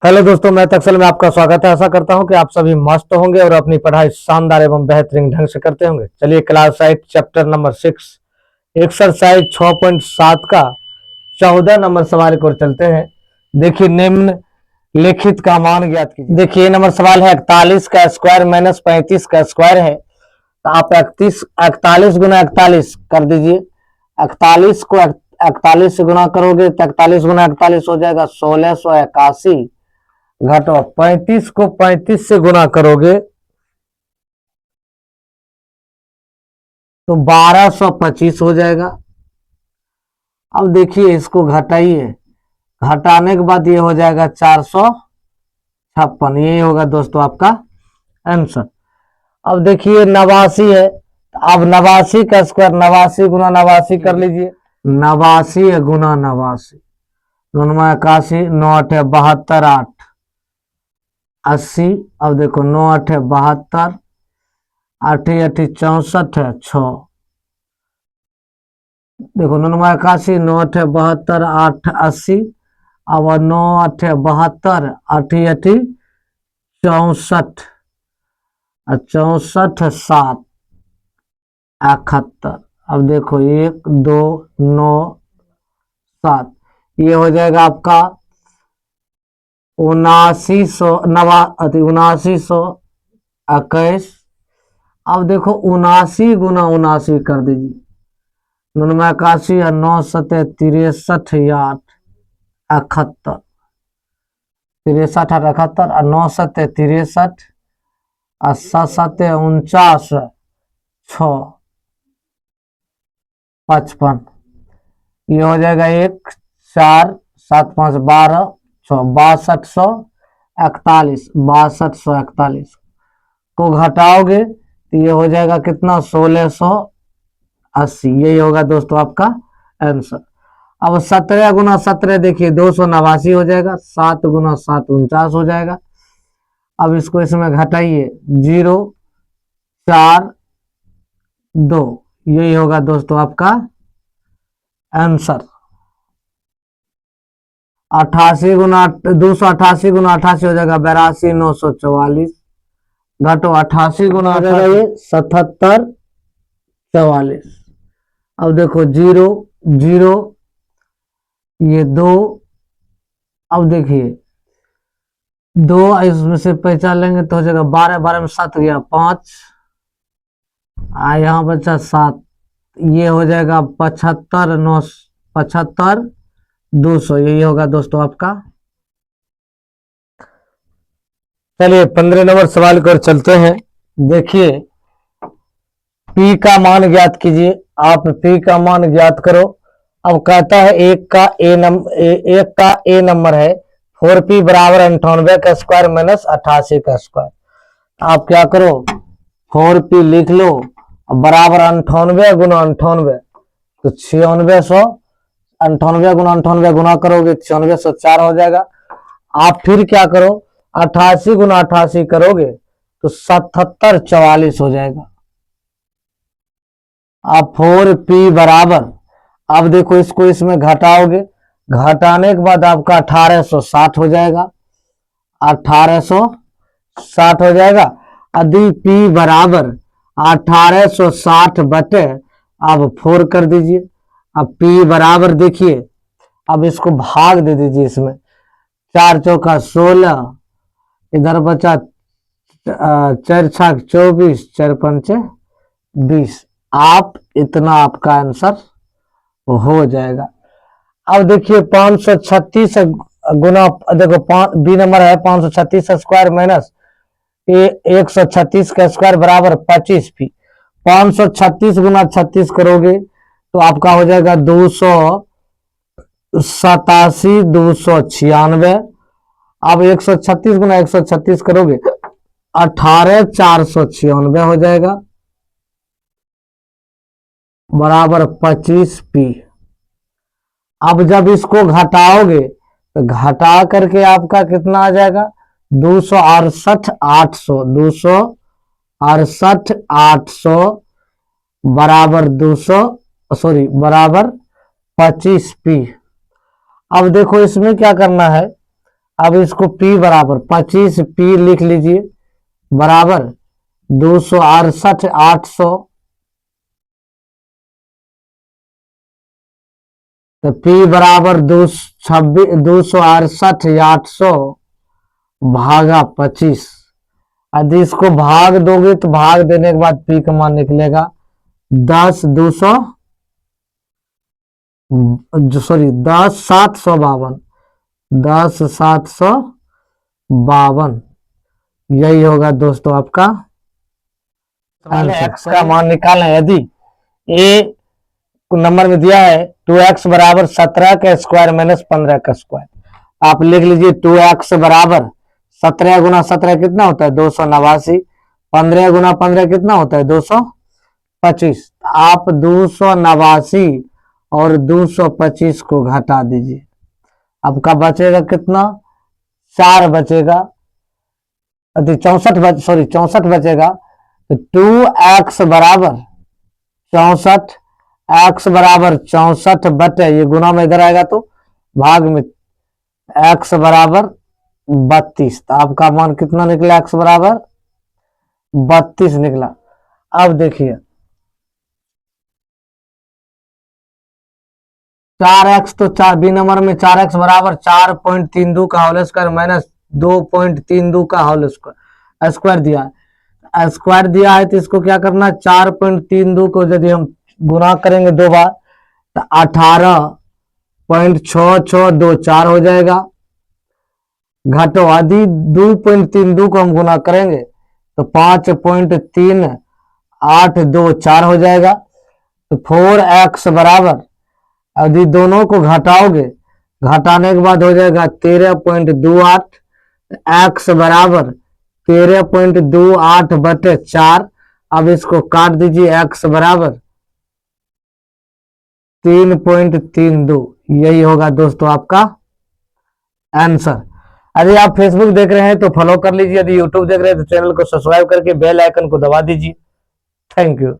Hello दोस्तों, मैं तक्सल में आपका स्वागत है। आशा करता हूं कि आप सभी मस्त होंगे और अपनी पढ़ाई शानदार एवं बेहतरीन ढंग से करते होंगे। चलिए क्लास 8 चैप्टर नंबर 6 एक्सरसाइज 6.7 का 14 नंबर सवाल को चलते हैं। देखिए, निम्न लिखित का मान ज्ञात कीजिए। देखिए, नंबर सवाल है 41 का स्क्वायर माइनस 35 का स्क्वायर है। तो आप 41 गुना 41 कर दीजिए। 41 को 41 से गुना करोगे तो 41 गुना 41 हो जाएगा 1681 घटो 35 को 35 से गुना करोगे तो 1225 हो जाएगा। अब देखिए, इसको घटाइए, घटाने के बाद ये हो जाएगा 456। यही होगा दोस्तों आपका आंसर। अब देखिए 89 है, अब 89 का स्क्वायर 89 गुना 89 कर लीजिए। 89 गुना 89 81 9 8 72 8 80। अब देखो 9 8 72 8 8 64 है 6। देखो 9 81 9 8 72 8 80। अब 9 8 72 8 8 64 64 7 71। अब देखो 1 2 9 7, ये हो जाएगा आपका 7921। अब देखो 79 गुना 79 कर दीजिए। 81 या 9 7 63 या 71 63 8 71 और 9 7 63 और 7 7 49 6 55। ये हो जाएगा 1 4 7 5 12 6 6241 6241 को घटाओगे तो ये हो जाएगा कितना 1680। यही होगा दोस्तों आपका आंसर। अब 17 गुना 17 देखिए 289 हो जाएगा। 7 गुना 7 49 हो जाएगा। अब इसको इसमें घटाइए 0 4 2। यही होगा दोस्तों आपका आंसर। 88 गुना 288 गुना 88 हो जाएगा 82 944 घटो 88 गुना 77 44। अब देखो 0 0 ये 2। अब देखिए 2 इसमें से पहचान लेंगे तो हो जाएगा 12 12 में 7 गया 5 यहाँ बचा 7। ये हो जाएगा 75 9 75 200। यही होगा दोस्तों आपका। चलिए 15 नंबर सवाल की ओर चलते हैं। देखिए, पी का मान ज्ञात कीजिए। आप पी का मान ज्ञात करो। अब कहता है एक का ए नंबर है 4p बराबर 98 का स्क्वायर माइनस 88 का स्क्वायर। आप क्या करो 4p लिख लो बराबर 98 गुना 98 तो 9600। 98 गुना 98 गुना करोगे 9604 हो जाएगा। आप फिर क्या करो 88 गुना 88 करोगे तो 7744 हो जाएगा। आप 4p बराबर, अब देखो इसको इसमें घटाओगे, घटाने के बाद आपका 1860 हो जाएगा। 1860 हो जाएगा। यदि p बराबर 1860 बटे अब 4 कर दीजिए। अब p बराबर देखिए, अब इसको भाग दे दीजिए इसमें। 4 चौका 16, इधर बचा 4 छाक 24 4 पंचे 20। आप इतना आपका आंसर हो जाएगा। अब देखिए 536 गुना, देखो बी नंबर है 536 स्क्वायर माइनस 136 का स्क्वायर बराबर 25p। 536 गुना 36 करोगे तो आपका हो जाएगा 287 296। अब 136 गुना 136 करोगे 18496 हो जाएगा बराबर 25p। अब जब इसको घटाओगे तो घटा करके आपका कितना आ जाएगा 268 800 बराबर 25p। अब देखो इसमें क्या करना है, अब इसको P बराबर 25 P लिख लीजिए बराबर 268 800, तो P बराबर 268 800 भागा 25। यदि इसको भाग दोगे तो भाग देने के बाद P का मान निकलेगा 10 200 सॉरी 10 752, 10 752। यही होगा दोस्तों आपका एक्स का मान निकालना है। यदि ए नंबर में दिया है 2x बराबर 17 का स्क्वायर माइनस 15 का स्क्वायर, आप लिख लीजिए 2x बराबर 17 गुना 17 कितना होता है 289, 15 गुना 15 कितना होता है 225। आप 289 और 225 को घटा दीजिए, आपका बचेगा कितना 4 बचेगा, 64 बचेगा। तो 2x बराबर 64, x बराबर 64 बटे ये गुना में इधर आएगा तो भाग में x बराबर 32। तो आपका मान कितना निकला x बराबर 32 निकला। अब देखिए 4x तो 4 बी नंबर में 4x बराबर 4.32 का होल स्क्वायर माइनस 2.32 का होल स्क्वायर स्क्वायर दिया है, स्क्वायर दिया है तो इसको क्या करना है 4.32 को यदि हम गुना करेंगे 2 बार तो 18.6624 हो जाएगा। घटो आदि 2.32 को हम गुना करेंगे तो 5.3824 हो जाएगा। तो 4x बराबर यदि दोनों को घटाओगे, घटाने के बाद हो जाएगा 13.28, x बराबर 13.28 बटे 4। अब इसको काट दीजिए, x बराबर 3.32। यही होगा दोस्तों आपका आंसर। यदि आप फेसबुक देख रहे हैं तो फॉलो कर लीजिए, यदि यूट्यूब देख रहे हैं तो चैनल को सब्सक्राइब करके बेल आइकन को दबा दीजिए। Thank you.